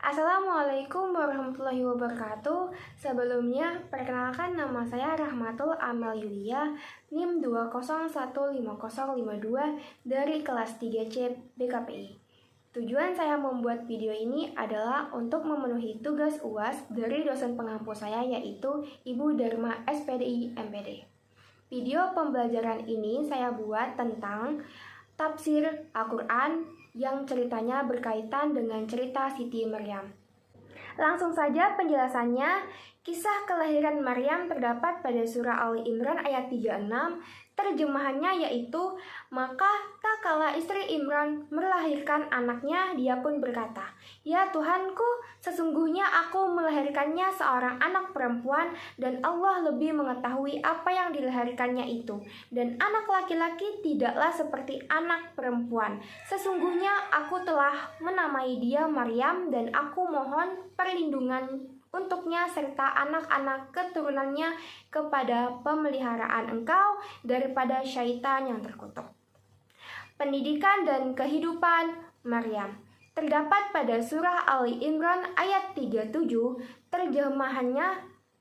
Assalamualaikum warahmatullahi wabarakatuh. Sebelumnya, perkenalkan nama saya Rahmatul Amal Yulia, NIM 2015052 dari kelas 3C BKPI. Tujuan saya membuat video ini adalah untuk memenuhi tugas UAS dari dosen pengampu saya, yaitu Ibu Dharma SPDI MPD. Video pembelajaran ini saya buat tentang tafsir Al-Quran yang ceritanya berkaitan dengan cerita Siti Maryam. Langsung saja penjelasannya. Kisah kelahiran Maryam terdapat pada surah Ali Imran ayat 36. Terjemahannya yaitu, maka tak kala istri Imran melahirkan anaknya, dia pun berkata, ya Tuhanku, sesungguhnya aku melahirkannya seorang anak perempuan, dan Allah lebih mengetahui apa yang dilahirkannya itu. Dan anak laki-laki tidaklah seperti anak perempuan. Sesungguhnya aku telah menamai dia Maryam, dan aku mohon perlindungan untuknya serta anak-anak keturunannya kepada pemeliharaan Engkau daripada syaitan yang terkutuk. Pendidikan dan kehidupan Maryam terdapat pada surah Ali Imran ayat 37. Terjemahannya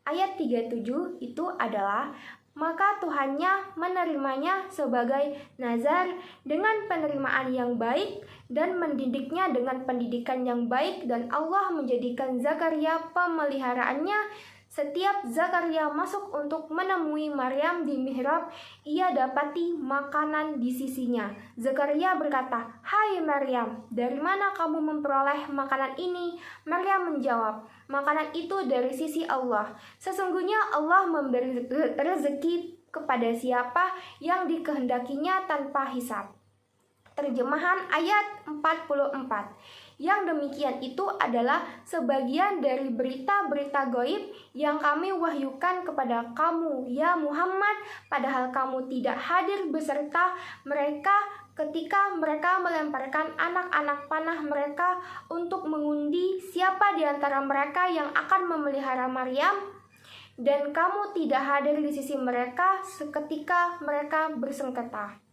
ayat 37 itu adalah, maka Tuhannya menerimanya sebagai nazar dengan penerimaan yang baik dan mendidiknya dengan pendidikan yang baik, dan Allah menjadikan Zakaria pemeliharaannya. Setiap Zakaria masuk untuk menemui Maryam di mihrab, ia dapati makanan di sisinya. Zakaria berkata, hai Maryam, dari mana kamu memperoleh makanan ini? Maryam menjawab, makanan itu dari sisi Allah. Sesungguhnya Allah memberi rezeki kepada siapa yang dikehendakinya tanpa hisab. Terjemahan ayat 44. Yang demikian itu adalah sebagian dari berita-berita gaib yang kami wahyukan kepada kamu, ya Muhammad, padahal kamu tidak hadir beserta mereka ketika mereka melemparkan anak-anak panah mereka untuk mengundi siapa di antara mereka yang akan memelihara Maryam, dan kamu tidak hadir di sisi mereka seketika mereka bersengketa.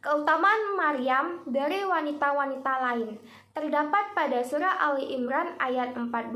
Keutamaan Maryam dari wanita-wanita lain terdapat pada surah Ali Imran ayat 42,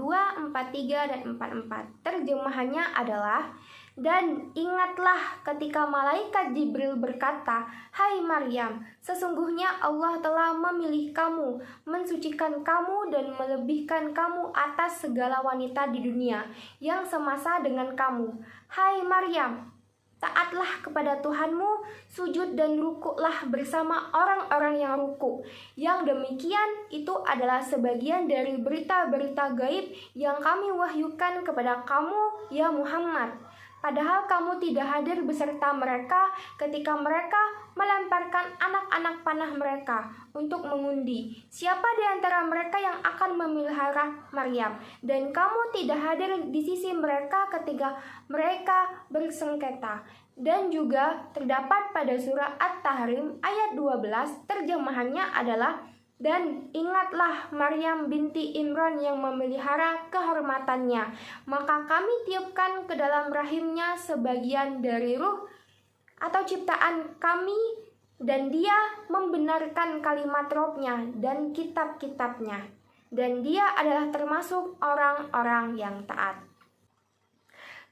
43, dan 44. Terjemahannya adalah, dan ingatlah ketika malaikat Jibril berkata, hai Maryam, sesungguhnya Allah telah memilih kamu, mensucikan kamu, dan melebihkan kamu atas segala wanita di dunia yang semasa dengan kamu. Hai Maryam, taatlah kepada Tuhanmu, sujud dan rukuklah bersama orang-orang yang ruku. Yang demikian itu adalah sebagian dari berita-berita gaib yang kami wahyukan kepada kamu, ya Muhammad. Padahal kamu tidak hadir beserta mereka ketika mereka melemparkan anak-anak panah mereka untuk mengundi siapa di antara mereka yang akan memelihara Maryam, dan kamu tidak hadir di sisi mereka ketika mereka bersengketa. Dan juga terdapat pada surah At-Tahrim ayat 12, terjemahannya adalah, dan ingatlah Maryam binti Imran yang memelihara kehormatannya, maka kami tiupkan ke dalam rahimnya sebagian dari ruh atau ciptaan kami, dan dia membenarkan kalimat Robnya dan kitab-kitabnya, dan dia adalah termasuk orang-orang yang taat.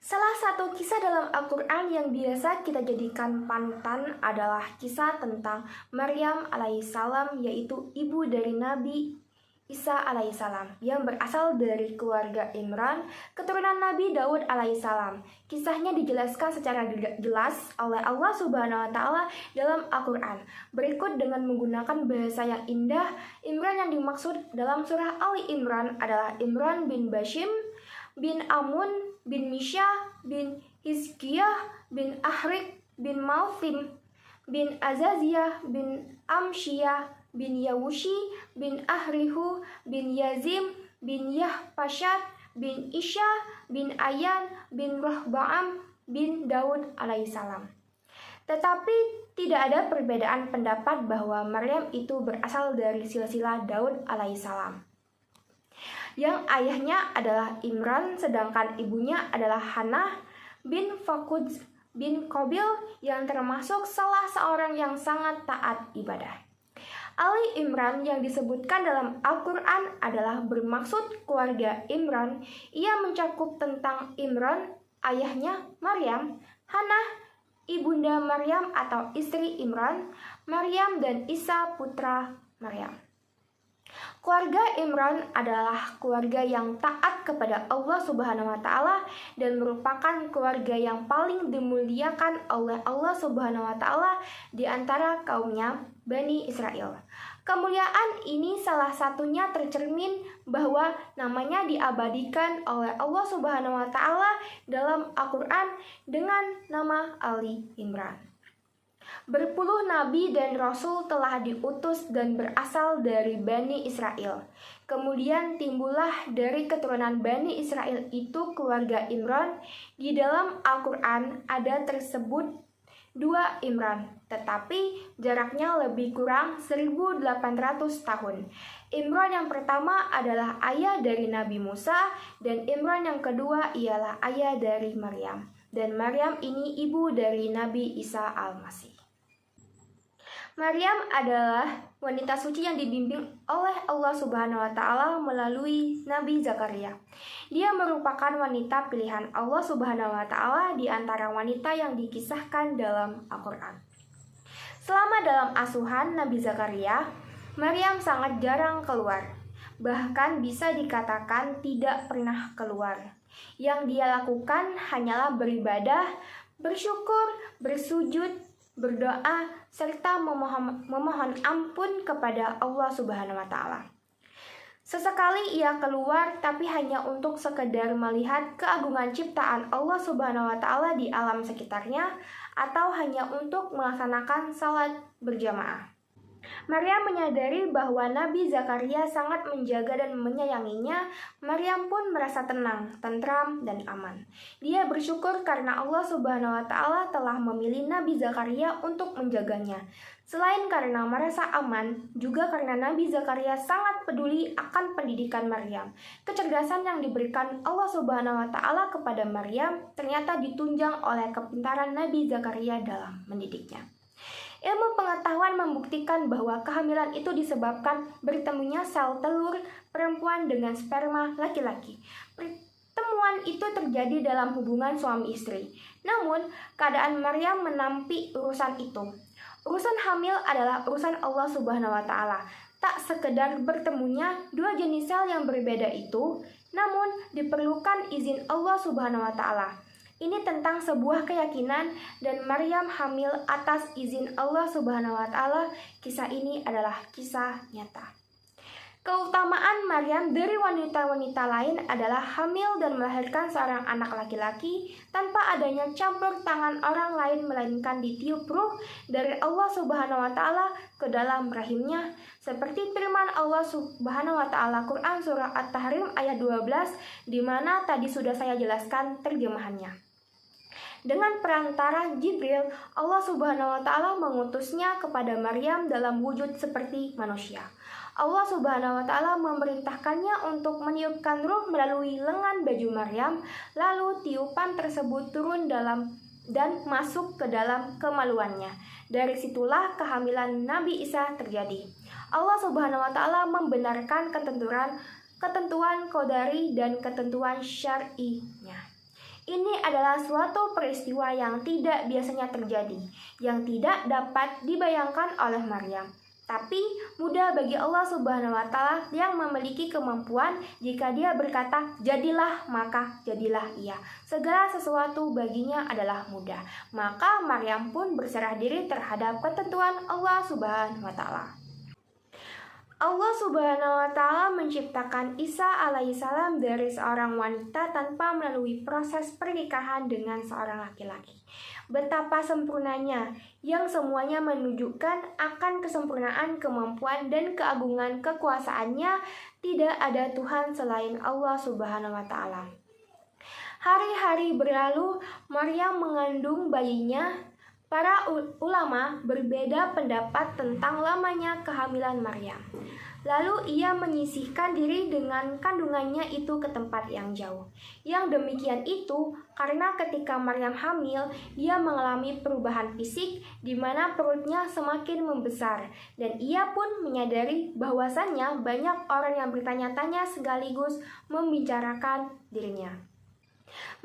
Salah satu kisah dalam Al-Quran yang biasa kita jadikan panutan adalah kisah tentang Maryam alaihissalam, yaitu ibu dari Nabi Isa alaihissalam yang berasal dari keluarga Imran, keturunan Nabi Daud alaihissalam. Kisahnya dijelaskan secara jelas oleh Allah Subhanahu wa Ta'ala dalam Al-Quran. Berikut dengan menggunakan bahasa yang indah, Imran yang dimaksud dalam surah Ali Imran adalah Imran bin Bashim, bin Amun, bin Misha, bin Hizkiyah, bin Ahrik, bin Malfim, bin Azaziyah, bin Amshiyah, bin Yawushi, bin Ahrihu, bin Yazim, bin Yahpashat, bin Isha, bin Ayan, bin Rohba'am, bin Daud alaihissalam. Tetapi tidak ada perbedaan pendapat bahwa Maryam itu berasal dari silsilah Daud alaihissalam, yang ayahnya adalah Imran, sedangkan ibunya adalah Hannah bin Fakud bin Qabil yang termasuk salah seorang yang sangat taat ibadah. Ali Imran yang disebutkan dalam Al-Quran adalah bermaksud keluarga Imran. Ia mencakup tentang Imran, ayahnya Maryam, Hannah, ibunda Maryam atau istri Imran, Maryam dan Isa putra Maryam. Keluarga Imran adalah keluarga yang taat kepada Allah Subhanahu wa taala dan merupakan keluarga yang paling dimuliakan oleh Allah Subhanahu wa taala di antara kaumnya Bani Israel. Kemuliaan ini salah satunya tercermin bahwa namanya diabadikan oleh Allah Subhanahu wa taala dalam Al-Qur'an dengan nama Ali Imran. Berpuluh nabi dan rasul telah diutus dan berasal dari Bani Israel. Kemudian timbullah dari keturunan Bani Israel itu keluarga Imran. Di dalam Al-Quran ada tersebut 2 Imran, tetapi jaraknya lebih kurang 1800 tahun. Imran yang pertama adalah ayah dari Nabi Musa dan Imran yang kedua ialah ayah dari Maryam. Dan Maryam ini ibu dari Nabi Isa Al-Masih. Maryam adalah wanita suci yang dibimbing oleh Allah Subhanahu wa taala melalui Nabi Zakaria. Dia merupakan wanita pilihan Allah Subhanahu wa taala di antara wanita yang dikisahkan dalam Al-Qur'an. Selama dalam asuhan Nabi Zakaria, Maryam sangat jarang keluar. Bahkan bisa dikatakan tidak pernah keluar. Yang dia lakukan hanyalah beribadah, bersyukur, bersujud, berdoa, serta memohon ampun kepada Allah Subhanahu wa taala. Sesekali ia keluar tapi hanya untuk sekedar melihat keagungan ciptaan Allah Subhanahu wa taala di alam sekitarnya atau hanya untuk melaksanakan salat berjamaah. Maryam menyadari bahwa Nabi Zakaria sangat menjaga dan menyayanginya. Maryam pun merasa tenang, tentram, dan aman. Dia bersyukur karena Allah Subhanahu wa taala telah memilih Nabi Zakaria untuk menjaganya. Selain karena merasa aman, juga karena Nabi Zakaria sangat peduli akan pendidikan Maryam. Kecerdasan yang diberikan Allah Subhanahu wa taala kepada Maryam ternyata ditunjang oleh kepintaran Nabi Zakaria dalam mendidiknya. Ilmu pengetahuan membuktikan bahwa kehamilan itu disebabkan bertemunya sel telur perempuan dengan sperma laki-laki. Pertemuan itu terjadi dalam hubungan suami istri. Namun, keadaan Maryam menampi urusan itu. Urusan hamil adalah urusan Allah Subhanahu wa taala. Tak sekedar bertemunya 2 jenis sel yang berbeda itu, namun diperlukan izin Allah Subhanahu wa taala. Ini tentang sebuah keyakinan dan Maryam hamil atas izin Allah Subhanahu wa taala. Kisah ini adalah kisah nyata. Keutamaan Maryam dari wanita-wanita lain adalah hamil dan melahirkan seorang anak laki-laki tanpa adanya campur tangan orang lain, melainkan ditiup ruh dari Allah Subhanahu wa taala ke dalam rahimnya, seperti firman Allah Subhanahu wa taala Quran surah At-Tahrim ayat 12 di mana tadi sudah saya jelaskan terjemahannya. Dengan perantara Jibril, Allah Subhanahu wa taala mengutusnya kepada Maryam dalam wujud seperti manusia. Allah Subhanahu wa taala memerintahkannya untuk meniupkan ruh melalui lengan baju Maryam, lalu tiupan tersebut turun dalam dan masuk ke dalam kemaluannya. Dari situlah kehamilan Nabi Isa terjadi. Allah Subhanahu wa taala membenarkan ketentuan qadari dan ketentuan syar'inya. Ini adalah suatu peristiwa yang tidak biasanya terjadi, yang tidak dapat dibayangkan oleh Maryam. Tapi mudah bagi Allah Subhanahu wa taala yang memiliki kemampuan, jika dia berkata jadilah maka jadilah ia. Segala sesuatu baginya adalah mudah. Maka Maryam pun berserah diri terhadap ketentuan Allah Subhanahu wa taala. Allah Subhanahu wa taala menciptakan Isa alaihissalam dari seorang wanita tanpa melalui proses pernikahan dengan seorang laki-laki. Betapa sempurnanya, yang semuanya menunjukkan akan kesempurnaan kemampuan dan keagungan kekuasaannya. Tidak ada Tuhan selain Allah Subhanahu wa taala. Hari-hari berlalu, Maryam mengandung bayinya. Para ulama berbeda pendapat tentang lamanya kehamilan Maryam. Lalu ia menyisihkan diri dengan kandungannya itu ke tempat yang jauh. Yang demikian itu karena ketika Maryam hamil, dia mengalami perubahan fisik di mana perutnya semakin membesar, dan ia pun menyadari bahwasannya banyak orang yang bertanya-tanya sekaligus membicarakan dirinya.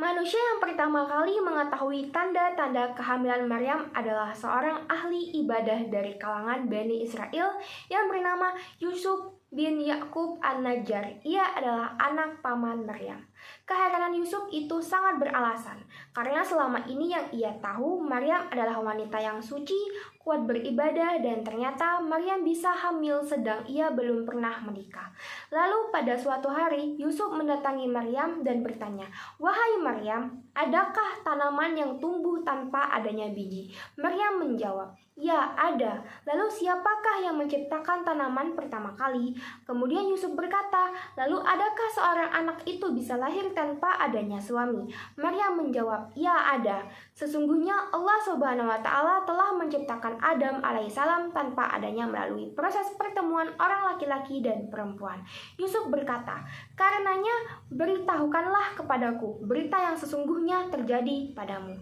Manusia yang pertama kali mengetahui tanda-tanda kehamilan Maryam adalah seorang ahli ibadah dari kalangan Bani Israel yang bernama Yusuf bin Yakub an-Najjar. Ia adalah anak paman Maryam. Keheranan Yusuf itu sangat beralasan, karena selama ini yang ia tahu Maryam adalah wanita yang suci, kuat beribadah, dan ternyata Maryam bisa hamil sedang ia belum pernah menikah. Lalu pada suatu hari Yusuf mendatangi Maryam dan bertanya, "Wahai Maryam, adakah tanaman yang tumbuh tanpa adanya biji?" Maryam menjawab, "Ya, ada." Lalu siapakah yang menciptakan tanaman pertama kali? Kemudian Yusuf berkata, "Lalu adakah seorang anak itu bisa lahir tanpa adanya suami?" Maryam menjawab, "Ya, ada. Sesungguhnya Allah Subhanahu wa Ta'ala telah menciptakan Adam alaihissalam tanpa adanya melalui proses pertemuan orang laki-laki dan perempuan." Yusuf berkata, "Karenanya beritahukanlah kepadaku berita yang sesungguhnya terjadi padamu."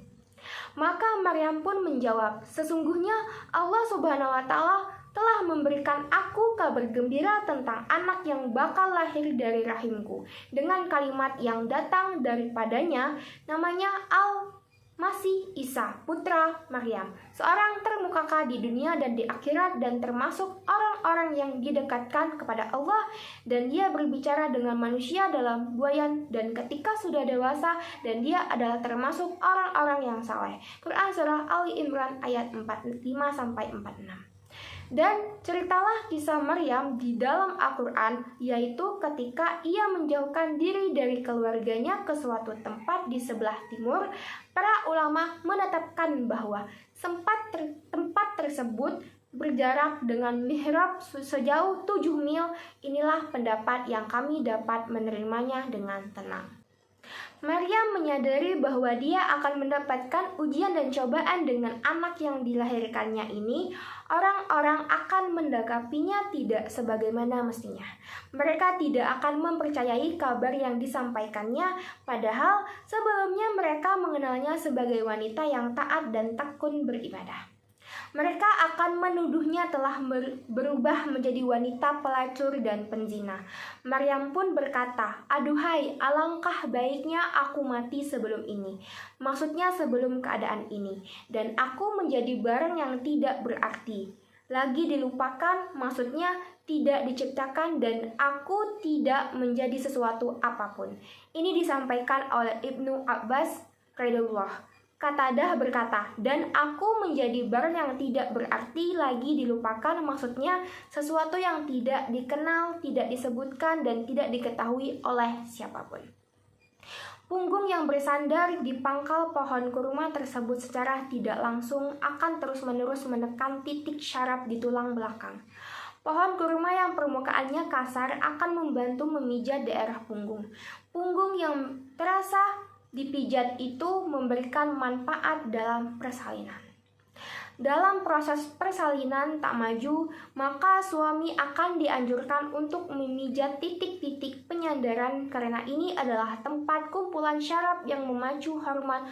Maka Maryam pun menjawab, "Sesungguhnya Allah Subhanahu wa Ta'ala telah memberikan aku kabar gembira tentang anak yang bakal lahir dari rahimku dengan kalimat yang datang daripadanya, namanya Al-Masih Isa, putra Maryam, seorang termukaka di dunia dan di akhirat dan termasuk orang-orang yang didekatkan kepada Allah, dan dia berbicara dengan manusia dalam buayan dan ketika sudah dewasa, dan dia adalah termasuk orang-orang yang saleh. Quran Surah Ali Imran ayat 45-46. Dan ceritalah kisah Maryam di dalam Al-Quran, yaitu ketika ia menjauhkan diri dari keluarganya ke suatu tempat di sebelah timur. Para ulama menetapkan bahwa tempat tersebut berjarak dengan mihrab sejauh 7 mil. Inilah pendapat yang kami dapat menerimanya dengan tenang. Maryam menyadari bahwa dia akan mendapatkan ujian dan cobaan dengan anak yang dilahirkannya ini. Orang-orang akan mendakapinya tidak sebagaimana mestinya. Mereka tidak akan mempercayai kabar yang disampaikannya, padahal sebelumnya mereka mengenalnya sebagai wanita yang taat dan tekun beribadah. Mereka akan menuduhnya telah berubah menjadi wanita pelacur dan penzina. Maryam pun berkata, "Aduhai, alangkah baiknya aku mati sebelum ini." Maksudnya sebelum keadaan ini. "Dan aku menjadi barang yang tidak berarti, lagi dilupakan," maksudnya tidak diciptakan, "dan aku tidak menjadi sesuatu apapun." Ini disampaikan oleh Ibnu Abbas radhiyallahu. Qatadah berkata, "Dan aku menjadi barang yang tidak berarti, lagi dilupakan," maksudnya sesuatu yang tidak dikenal, tidak disebutkan, dan tidak diketahui oleh siapapun. Punggung yang bersandar di pangkal pohon kurma tersebut secara tidak langsung akan terus-menerus menekan titik syaraf di tulang belakang. Pohon kurma yang permukaannya kasar akan membantu memijat daerah punggung. Punggung yang terasa dipijat itu memberikan manfaat dalam persalinan. Dalam proses persalinan tak maju, maka suami akan dianjurkan untuk memijat titik-titik penyandaran karena ini adalah tempat kumpulan syaraf yang memacu hormon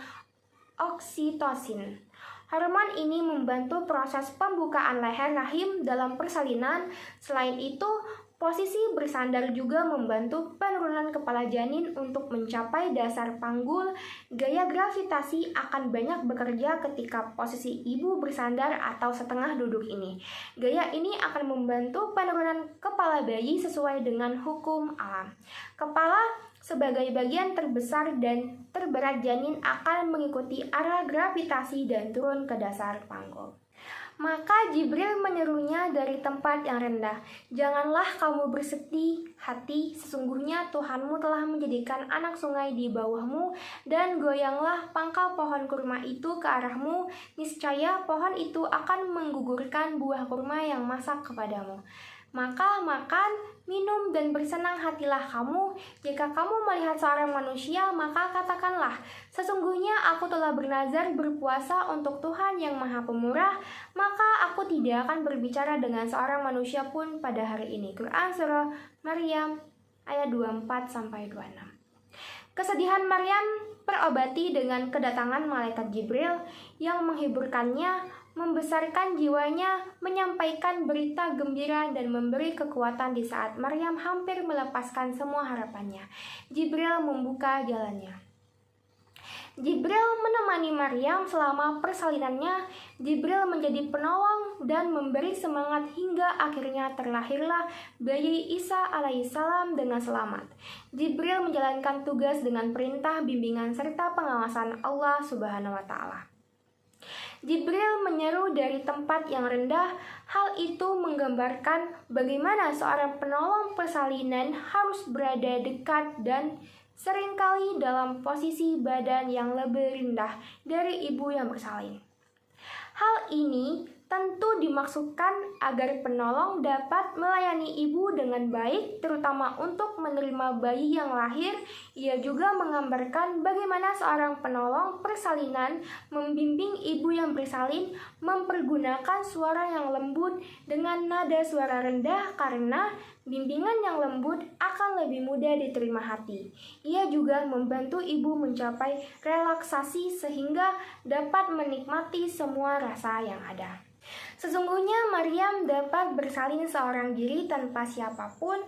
oksitosin. Hormon ini membantu proses pembukaan leher rahim dalam persalinan. Selain itu, posisi bersandar juga membantu penurunan kepala janin untuk mencapai dasar panggul. Gaya gravitasi akan banyak bekerja ketika posisi ibu bersandar atau setengah duduk ini. Gaya ini akan membantu penurunan kepala bayi sesuai dengan hukum alam. Kepala sebagai bagian terbesar dan terberat janin akan mengikuti arah gravitasi dan turun ke dasar panggul. Maka Jibril menyerunya dari tempat yang rendah, "Janganlah kamu bersedih hati, sesungguhnya Tuhanmu telah menjadikan anak sungai di bawahmu, dan goyanglah pangkal pohon kurma itu ke arahmu, niscaya pohon itu akan menggugurkan buah kurma yang masak kepadamu." Maka makan, minum, dan bersenang hatilah kamu. Jika kamu melihat seorang manusia, maka katakanlah, sesungguhnya aku telah bernazar berpuasa untuk Tuhan yang Maha Pemurah, maka aku tidak akan berbicara dengan seorang manusia pun pada hari ini. Quran Surah Maryam ayat 24-26. Kesedihan Maryam terobati dengan kedatangan malaikat Jibril yang menghiburkannya, membesarkan jiwanya, menyampaikan berita gembira dan memberi kekuatan di saat Maryam hampir melepaskan semua harapannya. Jibril membuka jalannya. Jibril menemani Maryam selama persalinannya. Jibril menjadi penolong dan memberi semangat hingga akhirnya terlahirlah bayi Isa alaihissalam dengan selamat. Jibril menjalankan tugas dengan perintah, bimbingan, serta pengawasan Allah Subhanahu wa Ta'ala. Jibril menyeru dari tempat yang rendah. Hal itu menggambarkan bagaimana seorang penolong persalinan harus berada dekat dan seringkali dalam posisi badan yang lebih rendah dari ibu yang bersalin. Hal ini tentu dimaksudkan agar penolong dapat melayani ibu dengan baik, terutama untuk menerima bayi yang lahir. Ia juga menggambarkan bagaimana seorang penolong persalinan membimbing ibu yang bersalin, mempergunakan suara yang lembut dengan nada suara rendah karena bimbingan yang lembut akan lebih mudah diterima hati. Ia juga membantu ibu mencapai relaksasi sehingga dapat menikmati semua rasa yang ada. Sesungguhnya Maryam dapat bersalin seorang diri tanpa siapapun,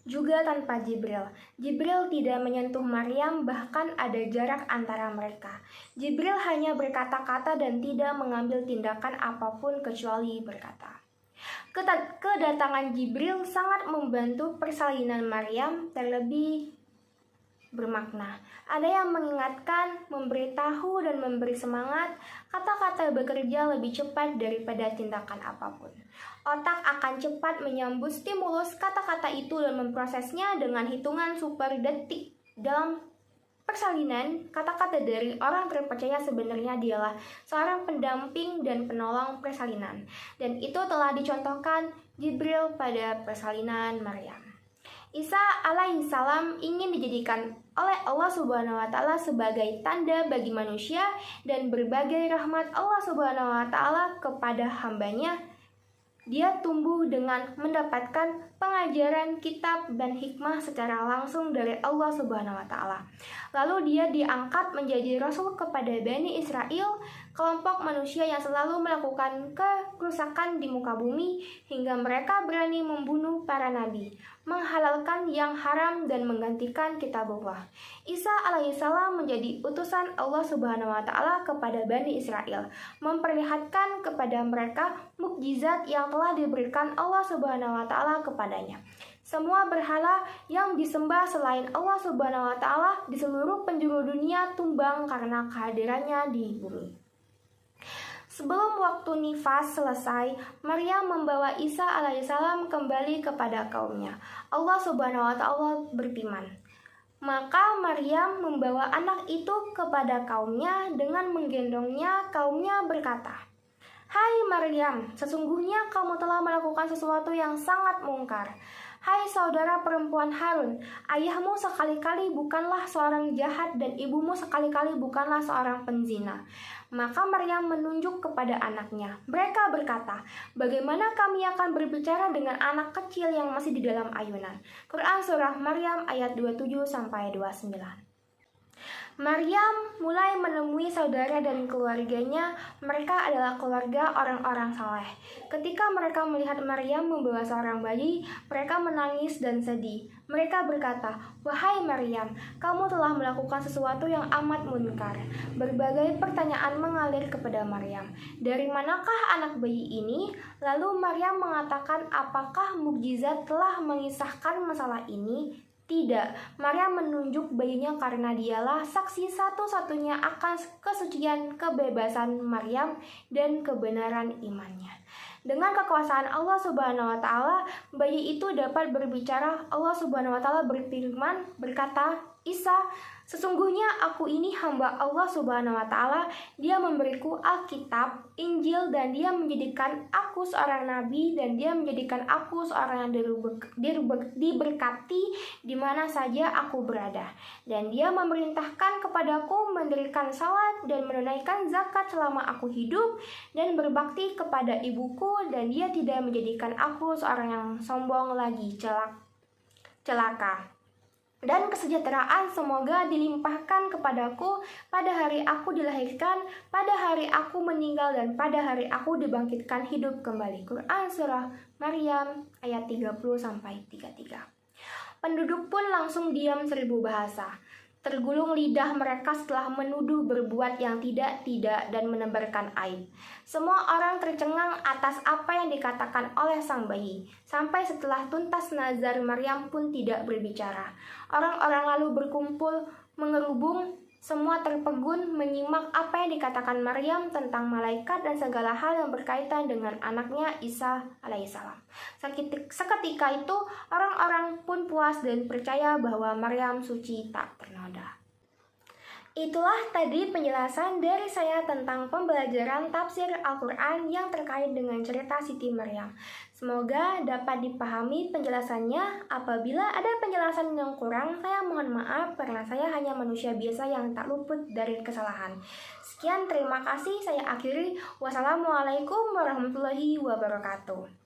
juga tanpa Jibril. Jibril tidak menyentuh Maryam, bahkan ada jarak antara mereka. Jibril hanya berkata-kata dan tidak mengambil tindakan apapun kecuali berkata. Kedatangan Jibril sangat membantu persalinan Maryam terlebih bermakna. Ada yang mengingatkan, memberitahu, dan memberi semangat. Kata-kata bekerja lebih cepat daripada tindakan apapun. Otak akan cepat menyambut stimulus kata-kata itu dan memprosesnya dengan hitungan super detik. Dalam persalinan, kata-kata dari orang terpercaya sebenarnya dialah seorang pendamping dan penolong persalinan. Dan itu telah dicontohkan Jibril pada persalinan Maryam. Isa alaihissalam ingin dijadikan oleh Allah Subhanahu wa Ta'ala sebagai tanda bagi manusia dan berbagai rahmat Allah Subhanahu wa Ta'ala kepada hambanya. Dia tumbuh dengan mendapatkan pengajaran kitab dan hikmah secara langsung dari Allah Subhanahu wa Ta'ala. Lalu dia diangkat menjadi rasul kepada Bani Israel, kelompok manusia yang selalu melakukan kerusakan di muka bumi hingga mereka berani membunuh para nabi, menghalalkan yang haram dan menggantikan kitabullah. Isa alaihissalam menjadi utusan Allah Subhanahu wa Ta'ala kepada Bani Israel, memperlihatkan kepada mereka mukjizat yang telah diberikan Allah Subhanahu wa Ta'ala kepadanya. Semua berhala yang disembah selain Allah Subhanahu wa Ta'ala di seluruh penjuru dunia tumbang karena kehadirannya di bumi. Sebelum waktu nifas selesai, Maryam membawa Isa alaihissalam kembali kepada kaumnya. Allah Subhanahu wa Ta'ala berfirman, maka Maryam membawa anak itu kepada kaumnya dengan menggendongnya. Kaumnya berkata, "Hai Maryam, sesungguhnya kamu telah melakukan sesuatu yang sangat mungkar. Hai saudara perempuan Harun, ayahmu sekali-kali bukanlah seorang jahat dan ibumu sekali-kali bukanlah seorang penzina." Maka Maryam menunjuk kepada anaknya. Mereka berkata, "Bagaimana kami akan berbicara dengan anak kecil yang masih di dalam ayunan?" Quran Surah Maryam ayat 27-29. Maryam mulai menemui saudara dan keluarganya. Mereka adalah keluarga orang-orang saleh. Ketika mereka melihat Maryam membawa seorang bayi, mereka menangis dan sedih. Mereka berkata, "Wahai Maryam, kamu telah melakukan sesuatu yang amat munkar." Berbagai pertanyaan mengalir kepada Maryam. Dari manakah anak bayi ini? Lalu Maryam mengatakan, apakah mukjizat telah mengisahkan masalah ini? Tidak, Maryam menunjuk bayinya karena dialah saksi satu-satunya akan kesucian, kebebasan Maryam dan kebenaran imannya. Dengan kekuasaan Allah Subhanahu wa Ta'ala, bayi itu dapat berbicara. Allah Subhanahu wa Ta'ala berfirman berkata, Isa, sesungguhnya aku ini hamba Allah Subhanahu wa Ta'ala. Dia memberiku Alkitab, Injil, dan Dia menjadikan aku seorang nabi, dan Dia menjadikan aku seorang yang diberkati di mana saja aku berada. Dan Dia memerintahkan kepadaku mendirikan salat dan menunaikan zakat selama aku hidup, dan berbakti kepada ibuku, dan Dia tidak menjadikan aku seorang yang sombong lagi celaka. Dan kesejahteraan semoga dilimpahkan kepadaku pada hari aku dilahirkan, pada hari aku meninggal, dan pada hari aku dibangkitkan hidup kembali. Quran Surah Maryam ayat 30-33. Penduduk pun langsung diam 1000 bahasa. Tergulung lidah mereka setelah menuduh berbuat yang tidak dan menebarkan aib. Semua orang tercengang atas apa yang dikatakan oleh sang bayi. Sampai setelah tuntas nazar, Maryam pun tidak berbicara. Orang-orang lalu berkumpul mengerubung, semua terpegun menyimak apa yang dikatakan Maryam tentang malaikat dan segala hal yang berkaitan dengan anaknya Isa alaihissalam. Seketika itu orang-orang pun puas dan percaya bahwa Maryam suci tak ternoda. Itulah tadi penjelasan dari saya tentang pembelajaran tafsir Al-Quran yang terkait dengan cerita Siti Maryam. Semoga dapat dipahami penjelasannya. Apabila ada penjelasan yang kurang, saya mohon maaf karena saya hanya manusia biasa yang tak luput dari kesalahan. Sekian, terima kasih. Saya akhiri. Wassalamualaikum warahmatullahi wabarakatuh.